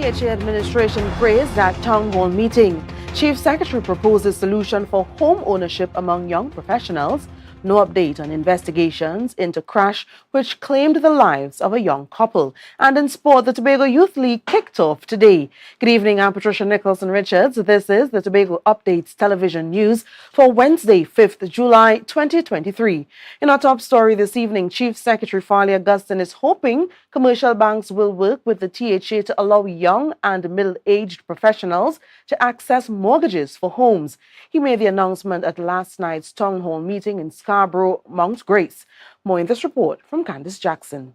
THA administration praised at town hall meeting. Chief Secretary proposes solution for home ownership among young professionals. No update on investigations into crash which claimed the lives of a young couple. And in sport, the Tobago Youth League kicked off today. Good evening, I'm Patricia Nicholson-Richards. This is the Tobago Updates television news for Wednesday, 5th July 2023. In our top story this evening, Chief Secretary Farley Augustine is hoping commercial banks will work with the THA to allow young and middle-aged professionals to access mortgages for homes. He made the announcement at last night's town hall meeting in Scarborough, Mount Grace. More in this report from Candice Jackson.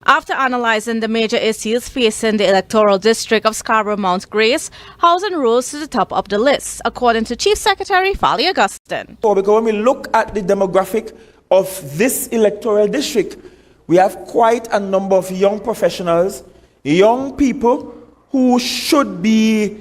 After analyzing the major issues facing the electoral district of Scarborough Mount Grace, housing rose to the top of the list, according to Chief Secretary Farley Augustine. Because when we look at the demographic of this electoral district, we have quite a number of young professionals, young people who should be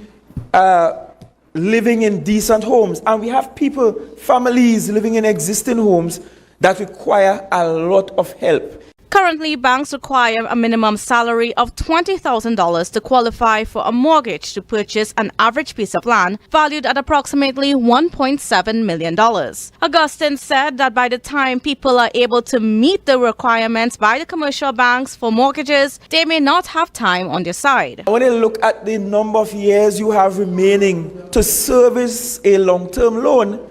living in decent homes. And we have people, families living in existing homes that require a lot of help. Currently, banks require a minimum salary of $20,000 to qualify for a mortgage to purchase an average piece of land valued at approximately $1.7 million. Augustine said that by the time people are able to meet the requirements by the commercial banks for mortgages, they may not have time on their side. When you look at the number of years you have remaining to service a long-term loan,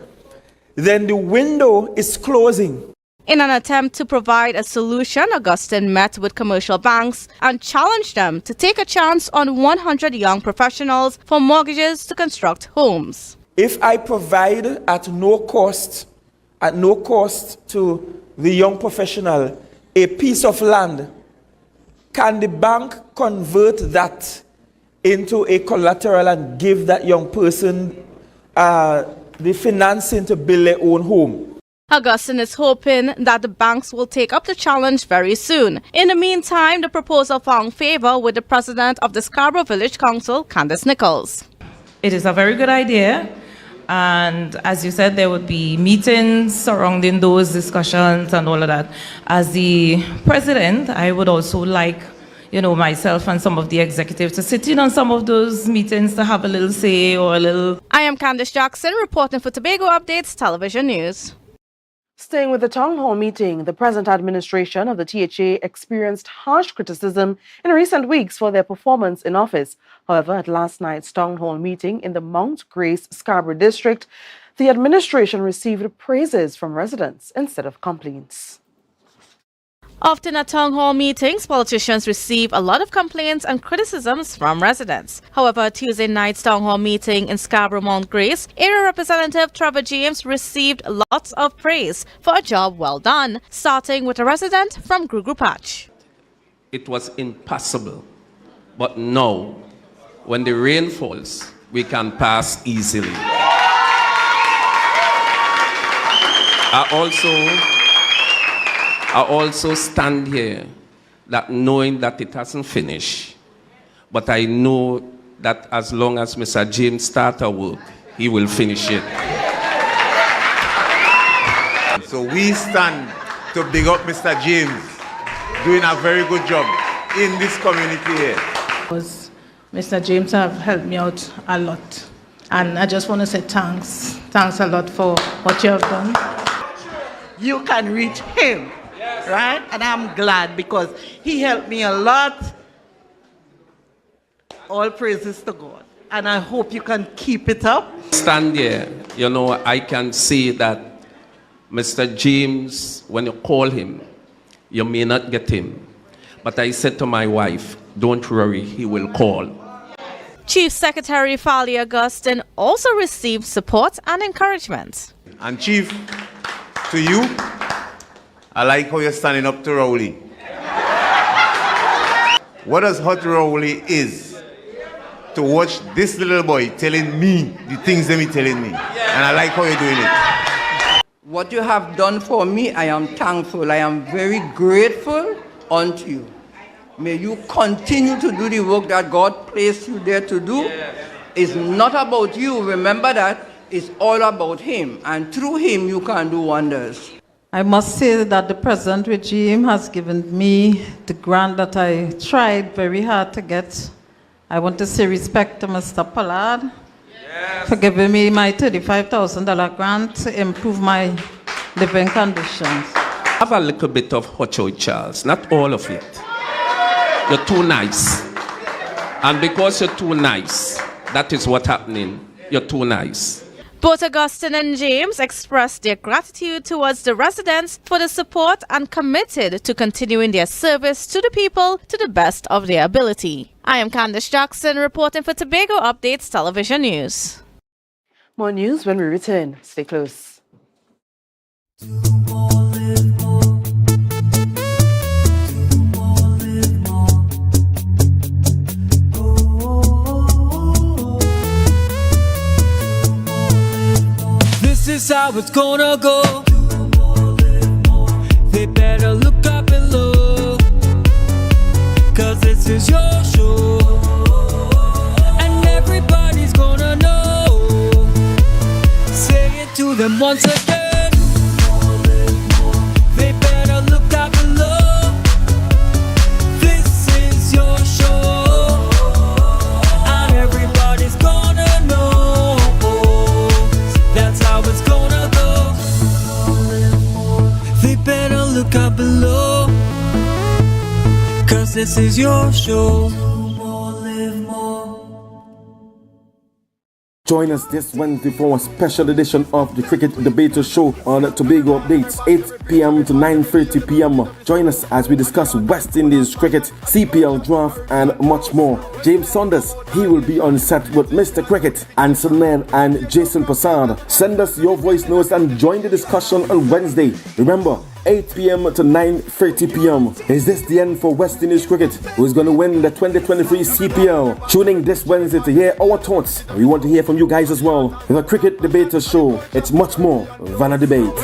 then the window is closing. In an attempt to provide a solution, Augustine met with commercial banks and challenged them to take a chance on 100 young professionals for mortgages to construct homes. If I provide at no cost to the young professional a piece of land, can the bank convert that into a collateral and give that young person the financing to build their own home? Augustine is hoping that the banks will take up the challenge very soon. In the meantime, the proposal found favor with the president of the Scarborough Village Council, Candice Nichols. It is a very good idea, and as you said, there would be meetings surrounding those discussions and all of that. As the president, I would also like myself and some of the executives to sit in on some of those meetings to have a little say or a little... I am Candice Jackson, reporting for Tobago Updates Television News. Staying with the town hall meeting, the present administration of the THA experienced harsh criticism in recent weeks for their performance in office. However, at last night's town hall meeting in the Mount Grace Scarborough district, the administration received praises from residents instead of complaints. Often at town hall meetings, politicians receive a lot of complaints and criticisms from residents. However, at Tuesday night's town hall meeting in Scarborough Mount Grace, Area Representative Trevor James received lots of praise for a job well done, starting with a resident from Grugu Patch. It was impossible, but now, when the rain falls, we can pass easily. I also stand here that knowing that it hasn't finished, but I know that as long as Mr. James starts our work, he will finish it. So we stand to big up Mr. James, doing a very good job in this community here. Mr. James have helped me out a lot, and I just want to say thanks. Thanks a lot for what you have done. You can reach him. Right? And I'm glad because he helped me a lot. All praises to God. And I hope you can keep it up. Stand here, I can see that Mr. James, when you call him, you may not get him. But I said to my wife, don't worry, he will call. Chief Secretary Farley Augustine also received support and encouragement. And Chief, to you, I like how you're standing up to Rowley. What does hot Rowley is to watch this little boy telling me the things that he's telling me. And I like how you're doing it. What you have done for me, I am thankful. I am very grateful unto you. May you continue to do the work that God placed you there to do. It's not about you. Remember that. It's all about Him. And through Him, you can do wonders. I must say that the present regime has given me the grant that I tried very hard to get I want to say respect to Mr. Pollard for giving me my $35,000 grant to improve my living conditions. Have a little bit of hot Charles, not all of it. You're too nice. And because you're too nice, that is what's happening. You're too nice. Both Augustine and James expressed their gratitude towards the residents for the support and committed to continuing their service to the people to the best of their ability. I am Candice Jackson reporting for Tobago Updates Television News. More news when we return. Stay close. This is how it's gonna go. They better look up below, 'cause this is your show, and everybody's gonna know. Say it to them once again. They better look up below. This is your show, and everybody's gonna know. That's how it's gonna go. They better look up below, 'cause this is your show. Join us this Wednesday for a special edition of the Cricket Debater Show on Tobago Updates, 8 p.m. to 9:30 p.m. Join us as we discuss West Indies cricket, CPL draft, and much more. James Saunders, he will be on set with Mr. Cricket, Anson Nairn and Jason Passard. Send us your voice notes and join the discussion on Wednesday. Remember, 8 p.m. to 9:30 p.m. Is this the end for West Indies cricket? Who's going to win the 2023 CPL? Tuning this Wednesday to hear our thoughts. We want to hear from you guys as well. The Cricket Debater Show. It's much more than a debate.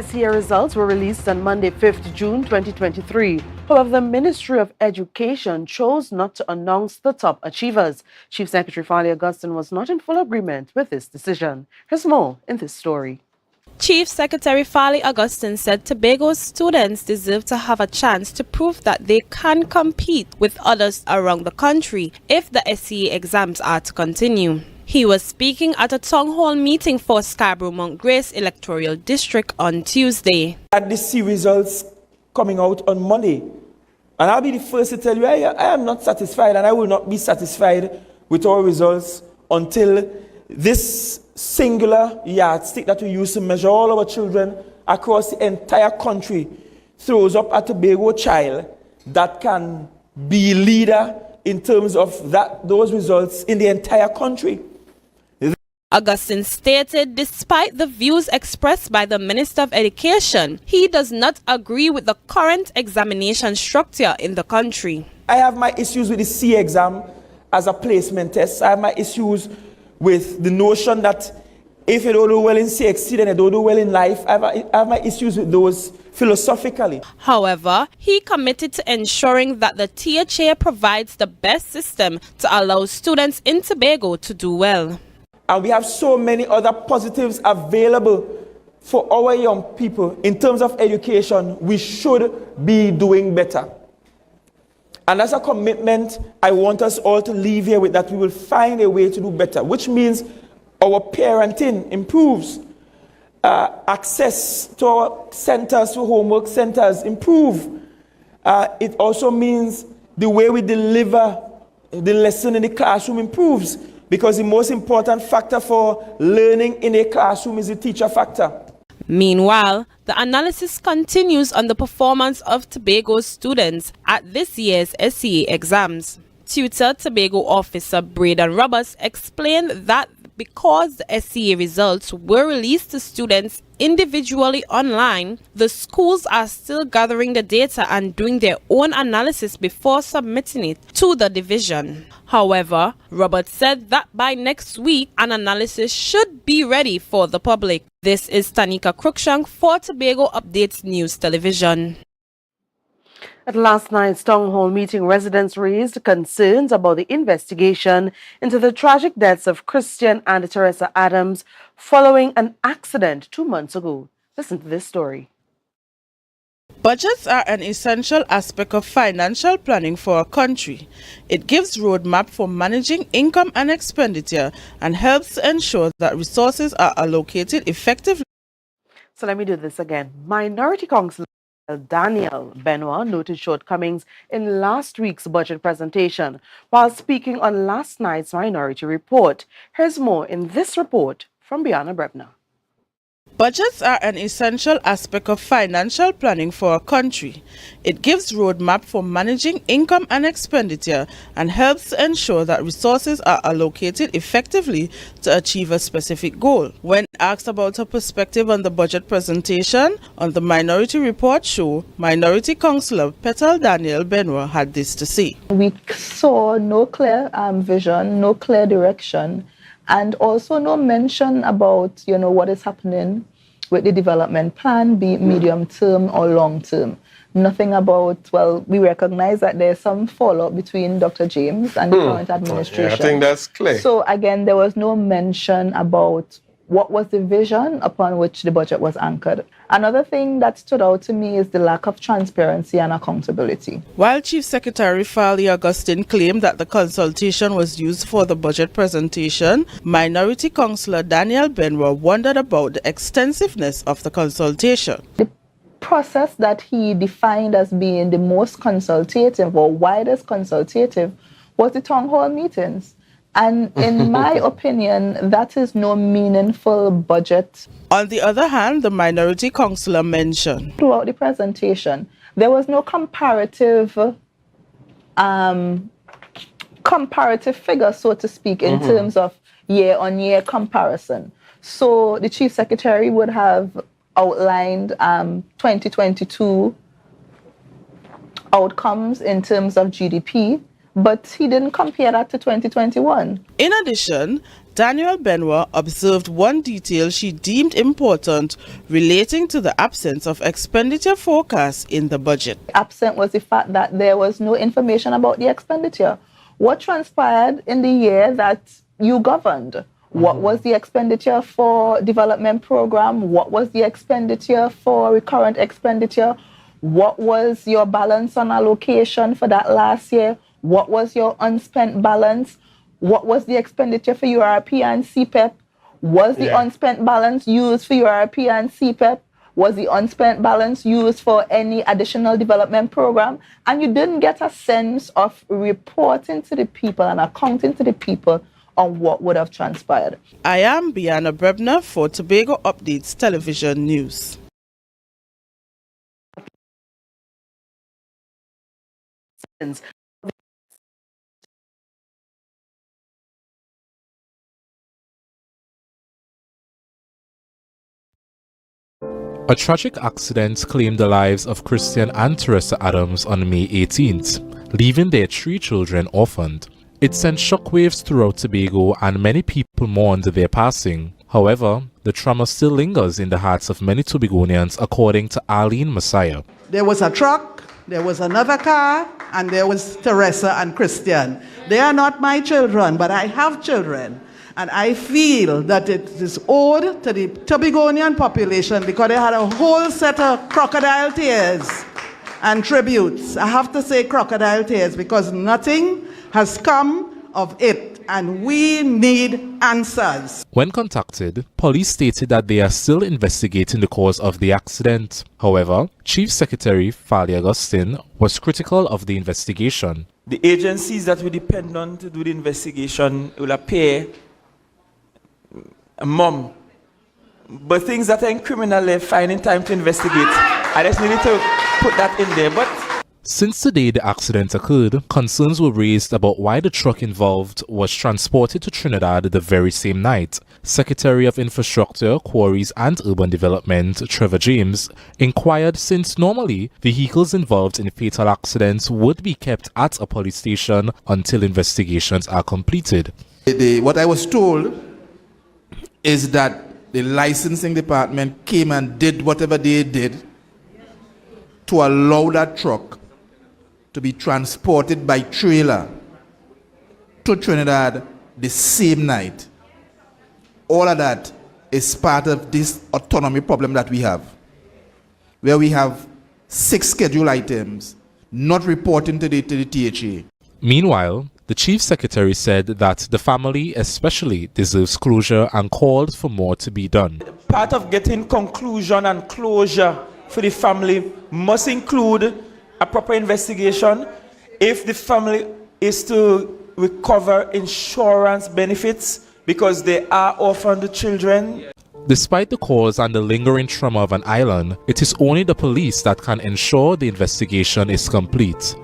SEA results were released on Monday, 5th June 2023. However, the Ministry of Education chose not to announce the top achievers. Chief Secretary Fali Augustine was not in full agreement with this decision. Here's more in this story. Chief Secretary Fali Augustine said Tobago's students deserve to have a chance to prove that they can compete with others around the country if the SEA exams are to continue. He was speaking at a town hall meeting for Scarborough Mount Grace Electoral District on Tuesday. At the SEA results coming out on Monday, and I'll be the first to tell you, I am not satisfied, and I will not be satisfied with our results until this singular yardstick that we use to measure all our children across the entire country throws up a Tobago child that can be leader in terms of those results in the entire country. Augustine stated despite the views expressed by the Minister of Education, he does not agree with the current examination structure in the country. I have my issues with the C exam as a placement test. I have my issues with the notion that if you don't do well in CXC, then you don't do well in life. I have my issues with those philosophically. However, he committed to ensuring that the THA provides the best system to allow students in Tobago to do well. And we have so many other positives available for our young people in terms of education. We should be doing better. And that's a commitment I want us all to leave here with, that we will find a way to do better, which means our parenting improves, access to our centers, to homework centers improve. It also means the way we deliver the lesson in the classroom improves, because the most important factor for learning in a classroom is the teacher factor. Meanwhile, the analysis continues on the performance of Tobago's students at this year's SEA exams. Tutor Tobago officer Braden Roberts explained that because the SCA results were released to students individually online, the schools are still gathering the data and doing their own analysis before submitting it to the division. However, Roberts said that by next week, an analysis should be ready for the public. This is Tanika Cruikshank for Tobago Updates News Television. At last night's town hall meeting, residents raised concerns about the investigation into the tragic deaths of Christian and Teresa Adams following an accident 2 months ago. Listen to this story. Budgets are an essential aspect of financial planning for a country. It gives roadmap for managing income and expenditure and helps to ensure that resources are allocated effectively. So let me do this again. Minority Council Daniel Benoit noted shortcomings in last week's budget presentation while speaking on last night's minority report. Here's more in this report from Biana Brebner. Budgets are an essential aspect of financial planning for a country. It gives roadmap for managing income and expenditure and helps to ensure that resources are allocated effectively to achieve a specific goal. When asked about her perspective on the budget presentation on the Minority Report show, Minority Councillor Petal Daniel Benoit had this to say. We saw no clear vision, no clear direction, and also no mention about, what is happening with the development plan, be it medium term or long term. Nothing about, we recognize that there's some fallout between Dr. James and the current administration. Yeah, I think that's clear. So again, there was no mention about what was the vision upon which the budget was anchored. Another thing that stood out to me is the lack of transparency and accountability. While Chief Secretary Farley Augustine claimed that the consultation was used for the budget presentation, Minority Councillor Daniel Benoit wondered about the extensiveness of the consultation. The process that he defined as being the most consultative or widest consultative was the town hall meetings. And in my opinion, that is no meaningful budget. On the other hand, the minority councillor mentioned throughout the presentation, there was no comparative figure, so to speak, in terms of year-on-year comparison. So the Chief Secretary would have outlined 2022 outcomes in terms of GDP, but he didn't compare that to 2021. In addition, Daniel Benoit observed one detail she deemed important relating to the absence of expenditure forecasts in the budget. Absent was the fact that there was no information about the expenditure. What transpired in the year that you governed? What was the expenditure for development program? What was the expenditure for recurrent expenditure? What was your balance on allocation for that last year? What was your unspent balance? What was the expenditure for URP and CPEP? Was the unspent balance used for URP and CPEP? Was the unspent balance used for any additional development program? And you didn't get a sense of reporting to the people and accounting to the people on what would have transpired. I am Biana Brebner for Tobago Updates Television News. A tragic accident claimed the lives of Christian and Teresa Adams on May 18th, leaving their 3 children orphaned. It sent shockwaves throughout Tobago and many people mourned their passing. However, the trauma still lingers in the hearts of many Tobagonians, according to Arlene Messiah. There was a truck, there was another car, and there was Teresa and Christian. They are not my children, but I have children. And I feel that it is owed to the Tobagonian population because they had a whole set of crocodile tears and tributes. I have to say crocodile tears because nothing has come of it and we need answers. When contacted, police stated that they are still investigating the cause of the accident. However, Chief Secretary Farley Augustine was critical of the investigation. The agencies that we depend on to do the investigation will appear mum, but things that are in criminal, they're finding time to investigate. I just needed to put that in there. But Since the day the accident occurred, concerns were raised about why the truck involved was transported to Trinidad the very same night. Secretary of Infrastructure, Quarries and Urban Development, Trevor James, inquired since normally vehicles involved in fatal accidents would be kept at a police station until investigations are completed. What I was told is that the licensing department came and did whatever they did to allow that truck to be transported by trailer to Trinidad the same night. All of that is part of this autonomy problem that we have, where we have 6 schedule items not reporting to the THA. Meanwhile, the Chief Secretary said that the family especially deserves closure and called for more to be done. Part of getting conclusion and closure for the family must include a proper investigation. If the family is to recover insurance benefits because they are orphaned children. Despite the cause and the lingering trauma of an island, it is only the police that can ensure the investigation is complete.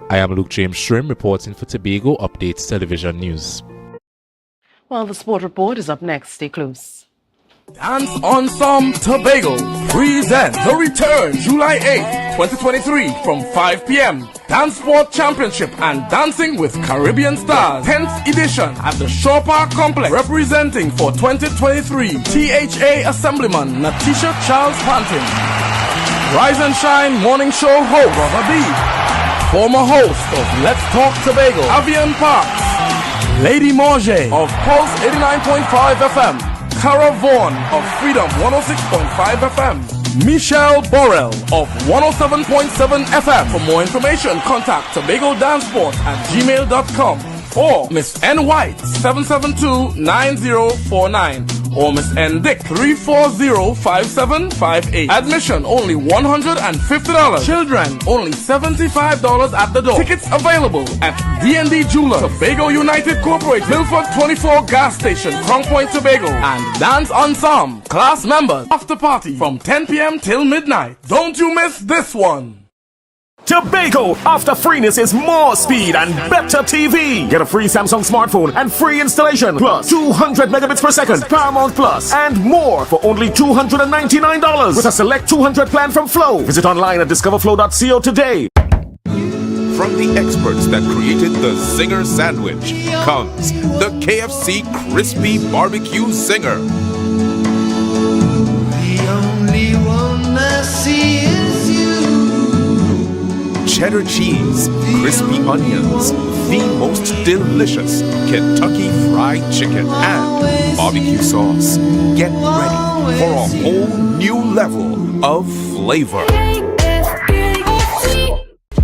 I am Luke James Shrim reporting for Tobago Updates Television News. Well, the sport report is up next. Stay close. Dance Ensemble Tobago presents the return July 8th, 2023 from 5 p.m. Dance Sport Championship and Dancing with Caribbean Stars 10th edition at the Shore Park Complex, representing for 2023 THA Assemblyman Natisha Charles Panting. Rise and Shine Morning Show host Brother B. Former host of Let's Talk Tobago, Avian Parks, Lady Morge of Pulse 89.5 FM, Cara Vaughan of Freedom 106.5 FM, Michelle Borrell of 107.7 FM. For more information, contact tobagodancesport@gmail.com or Miss N White 772-9049 or Miss N Dick 340-5758. Admission only $150. Children only $75 at the door. Tickets available at D&D Jeweler, Tobago United Corporate, Milford 24 Gas Station, Crown Point, Tobago, and Dance Ensemble class members. After party from 10 p.m. till midnight. Don't you miss this one. Tobago, after freeness is more speed and better TV. Get a free Samsung smartphone and free installation, plus 200 megabits per second, Paramount Plus, and more for only $299 with a select 200 plan from Flow. Visit online at discoverflow.co today. From the experts that created the Zinger sandwich comes the KFC Crispy Barbecue Zinger. The only one I see is you. Cheddar cheese, crispy onions, the most delicious Kentucky Fried Chicken, and barbecue sauce. Get ready for a whole new level of flavor.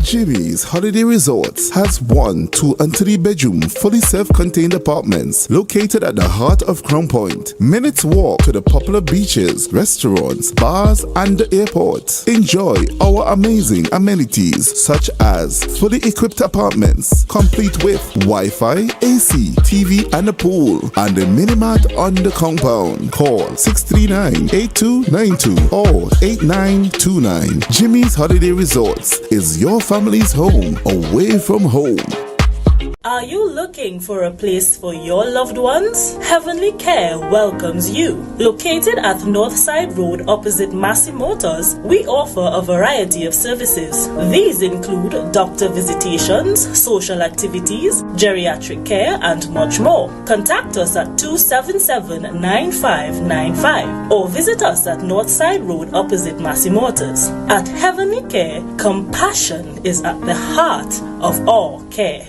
Jimmy's Holiday Resorts has 1, 2 and 3 bedroom fully self-contained apartments located at the heart of Crown Point. Minutes walk to the popular beaches, restaurants, bars and the airport. Enjoy our amazing amenities such as fully equipped apartments complete with Wi-Fi, AC, TV and a pool, and a mini-mart on the compound. Call 639-8292 or 8929. Jimmy's Holiday Resorts is your family's home away from home. Are you looking for a place for your loved ones? Heavenly Care welcomes you. Located at Northside Road opposite Massey Motors, we offer a variety of services. These include doctor visitations, social activities, geriatric care, and much more. Contact us at 277-9595 or visit us at Northside Road opposite Massey Motors. At Heavenly Care, compassion is at the heart of all care.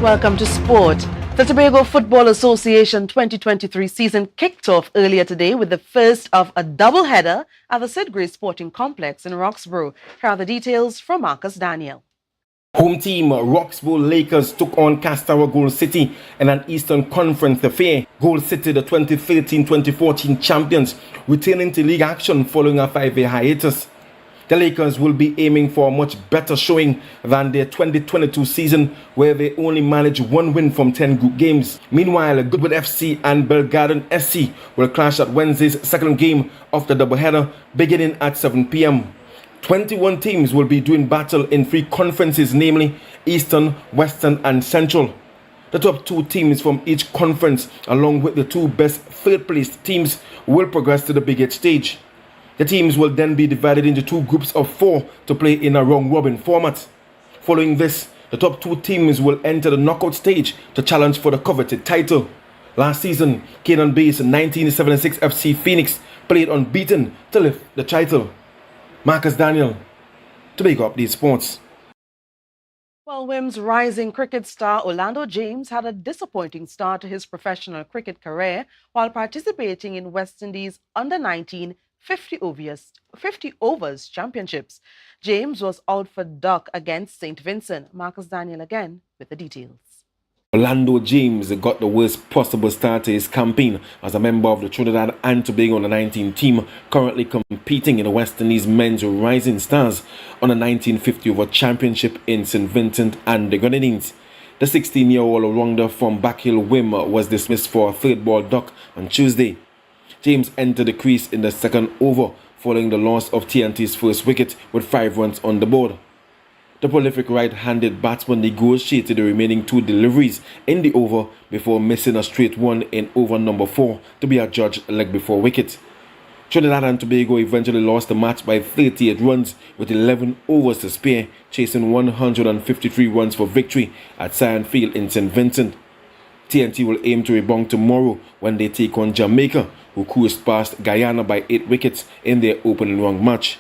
Welcome to sport. The Tobago Football Association 2023 season kicked off earlier today with the first of a double-header at the Sid Gray Sporting Complex in Roxborough. Here are the details from Marcus Daniel. Home team Roxborough Lakers took on Castaway Gold City in an Eastern Conference affair. Gold City, the 2013-2014 champions, returning to league action following a 5-year hiatus. The Lakers will be aiming for a much better showing than their 2022 season, where they only managed 1 win from 10 group games. Meanwhile, Goodwood FC and Belgarden SC will clash at Wednesday's second game of the doubleheader, beginning at 7 p.m. 21 teams will be doing battle in 3 conferences, namely Eastern, Western and Central. The top 2 teams from each conference, along with the 2 best third-placed teams, will progress to the Big 8 stage. The teams will then be divided into 2 groups of 4 to play in a round-robin format. Following this, the top 2 teams will enter the knockout stage to challenge for the coveted title. Last season, Canaan-based 1976 FC Phoenix played unbeaten to lift the title. Marcus Daniel, Tobago Update Sports. Well, WIM's rising cricket star Orlando James had a disappointing start to his professional cricket career while participating in West Indies Under-19 50 overs championships. James was out for duck against St. Vincent. Marcus Daniel again with the details. Orlando James got the worst possible start to his campaign as a member of the Trinidad and Tobago Under-19 team currently competing in the West Indies Men's Rising Stars Under-19 50 over championship in St. Vincent and the Grenadines. The 16-year-old all-rounder from Backhill WIM was dismissed for a third ball duck on Tuesday. James entered the crease in the second over following the loss of TNT's first wicket with 5 runs on the board. The prolific right-handed batsman negotiated the remaining 2 deliveries in the over before missing a straight one in over number 4 to be adjudged leg before wicket. Trinidad and Tobago eventually lost the match by 38 runs with 11 overs to spare, chasing 153 runs for victory at Sion Field in St. Vincent. TNT will aim to rebound tomorrow when they take on Jamaica, who cruised past Guyana by 8 wickets in their opening round match.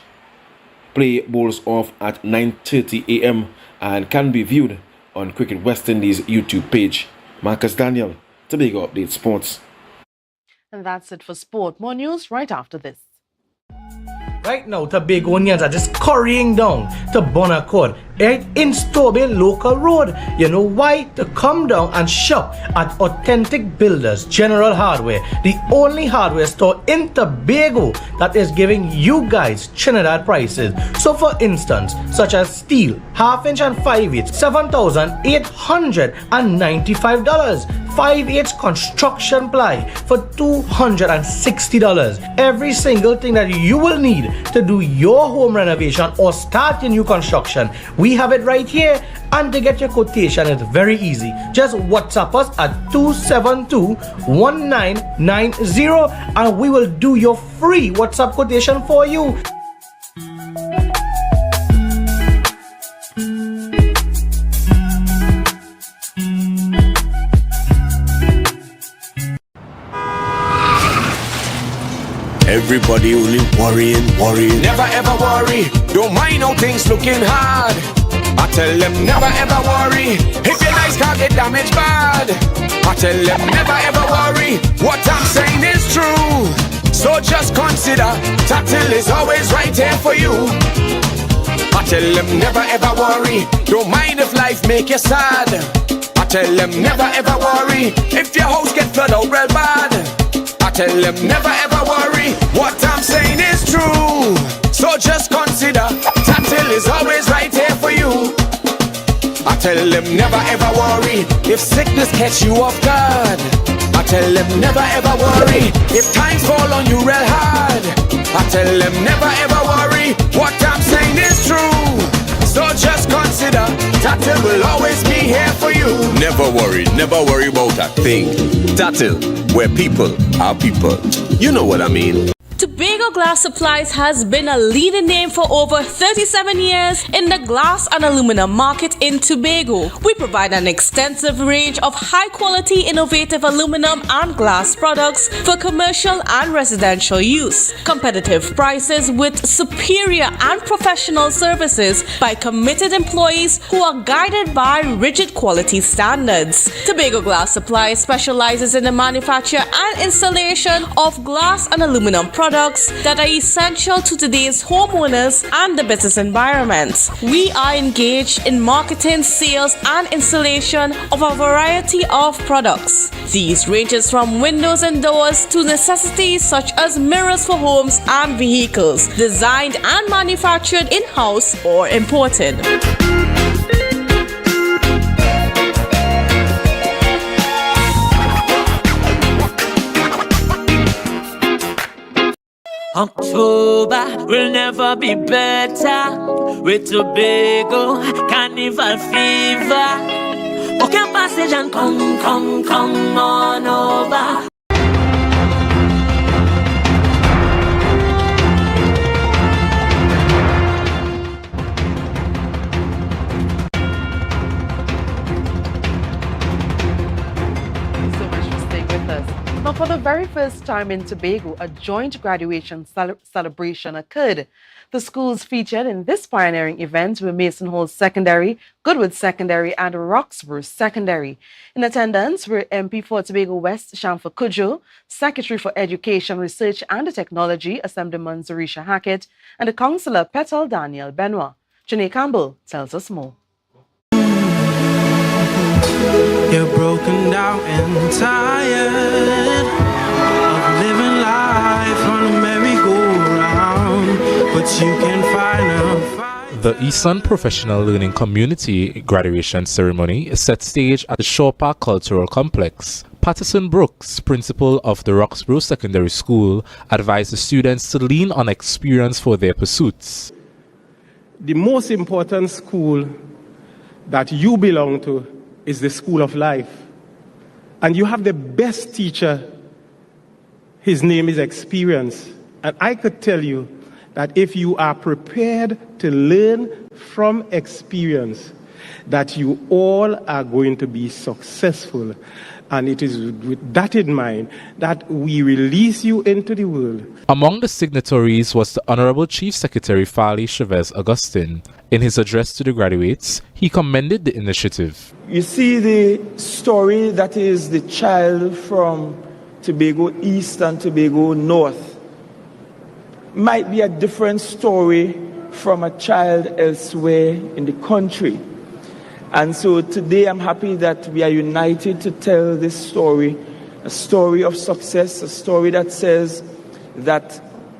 Play bowls off at 9:30 a.m. and can be viewed on Cricket West Indies YouTube page. Marcus Daniel, Tobago Update Sports. And that's it for sport. More news right after this. Right now, Tobagonians are just scurrying down to Bonaccord, right in Stobie Local Road. You know why? To come down and shop at Authentic Builders General Hardware, the only hardware store in Tobago that is giving you guys Trinidad prices. So for instance, such as steel, 1/2 inch and 5/8, $7,895. 5/8 construction ply for $260. Every single thing that you will need to do your home renovation or start your new construction, we have it right here. And to get your quotation, it's very easy. Just WhatsApp us at 272-1990 and we will do your free WhatsApp quotation for you. Everybody only worrying. Never ever worry, don't mind how things looking hard. I tell them never ever worry, if your nice car get damaged bad. I tell them never ever worry, what I'm saying is true. So just consider, Tatil is always right here for you. I tell them never ever worry, don't mind if life make you sad. I tell them never ever worry, if your house get flooded out real bad. I tell them never ever worry, what I'm saying is true. So just consider, Tatil is always right here for you. I tell them never ever worry, if sickness catch you off guard. I tell them never ever worry, if times fall on you real hard. I tell them never ever worry, what I'm saying is true. So just consider, Tatil will always be here for you. Never worry about a thing. Tatil, where people are people. You know what I mean. Tobago Glass Supplies has been a leading name for over 37 years in the glass and aluminum market in Tobago. We provide an extensive range of high-quality, innovative aluminum and glass products for commercial and residential use. Competitive prices with superior and professional services by committed employees who are guided by rigid quality standards. Tobago Glass Supplies specializes in the manufacture and installation of glass and aluminum products that are essential to today's homeowners and the business environment. We are engaged in marketing, sales, and installation of a variety of products. These ranges from windows and doors to necessities such as mirrors for homes and vehicles, designed and manufactured in-house or imported. October will never be better with Tobago Carnival fever. Book your passage and come on over. Now, for the very first time in Tobago, a joint graduation celebration occurred. The schools featured in this pioneering event were Mason Hall Secondary, Goodwood Secondary, and Roxborough Secondary. In attendance were MP for Tobago West, Shamfa Kujo, Secretary for Education, Research and Technology, Assemblyman Zarisha Hackett, and the Councillor Petal Daniel Benoit. Janae Campbell tells us more. You're broken down and tired of living life on a merry-go-round, but you can find The Eastern Professional Learning Community graduation ceremony set stage at the Shaw Park Cultural Complex. Patterson Brooks, principal of the Roxborough Secondary School, advised the students to lean on experience for their pursuits. The most important school that you belong to is the school of life. And you have the best teacher. His name is experience. And I could tell you that if you are prepared to learn from experience, that you all are going to be successful. And it is with that in mind that we release you into the world. Among the signatories was the Honorable Chief Secretary Farley Chavez Augustine. In his address to the graduates, he commended the initiative. You see the story that is the child from Tobago East and Tobago North might be a different story from a child elsewhere in the country. And so today I'm happy that we are united to tell this story, a story of success, a story that says that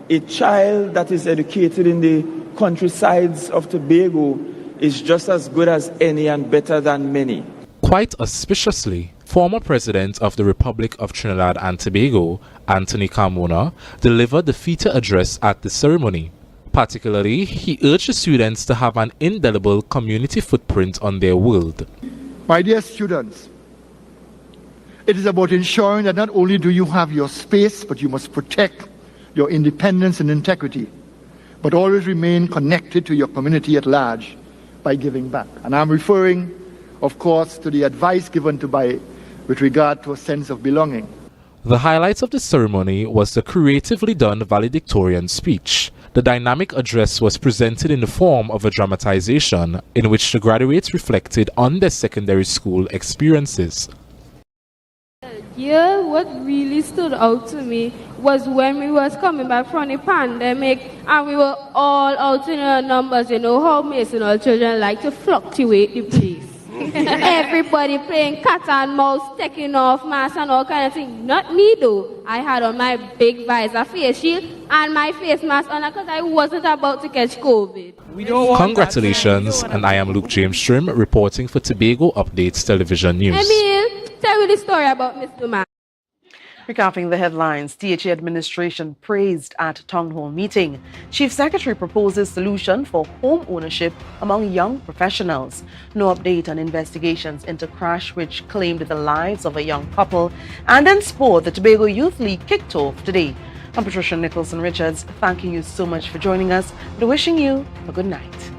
a child that is educated in the countrysides of Tobago is just as good as any and better than many. Quite auspiciously, former President of the Republic of Trinidad and Tobago, Anthony Carmona, delivered the feature address at the ceremony. Particularly, he urged the students to have an indelible community footprint on their world. My dear students, it is about ensuring that not only do you have your space, but you must protect your independence and integrity, but always remain connected to your community at large by giving back. And I'm referring, of course, to the advice given with regard to a sense of belonging. The highlight of the ceremony was the creatively done valedictorian speech. The dynamic address was presented in the form of a dramatization in which the graduates reflected on their secondary school experiences. Yeah, what really stood out to me was when we was coming back from the pandemic and we were all out in our numbers. You know how Mason Hall children like to fluctuate the place. Everybody playing cat and mouse, taking off masks and all kind of things. Not me though. I had on my big visor face shield and my face mask on because I wasn't about to catch COVID. Congratulations, and I am Luke James Trim reporting for Tobago Updates Television News. Emil, tell me the story about Mr. Man. Recapping the headlines, THA administration praised at town hall meeting. Chief Secretary proposes solution for home ownership among young professionals. No update on investigations into crash which claimed the lives of a young couple. And in sport, the Tobago Youth League kicked off today. I'm Patricia Nicholson Richards, thanking you so much for joining us and wishing you a good night.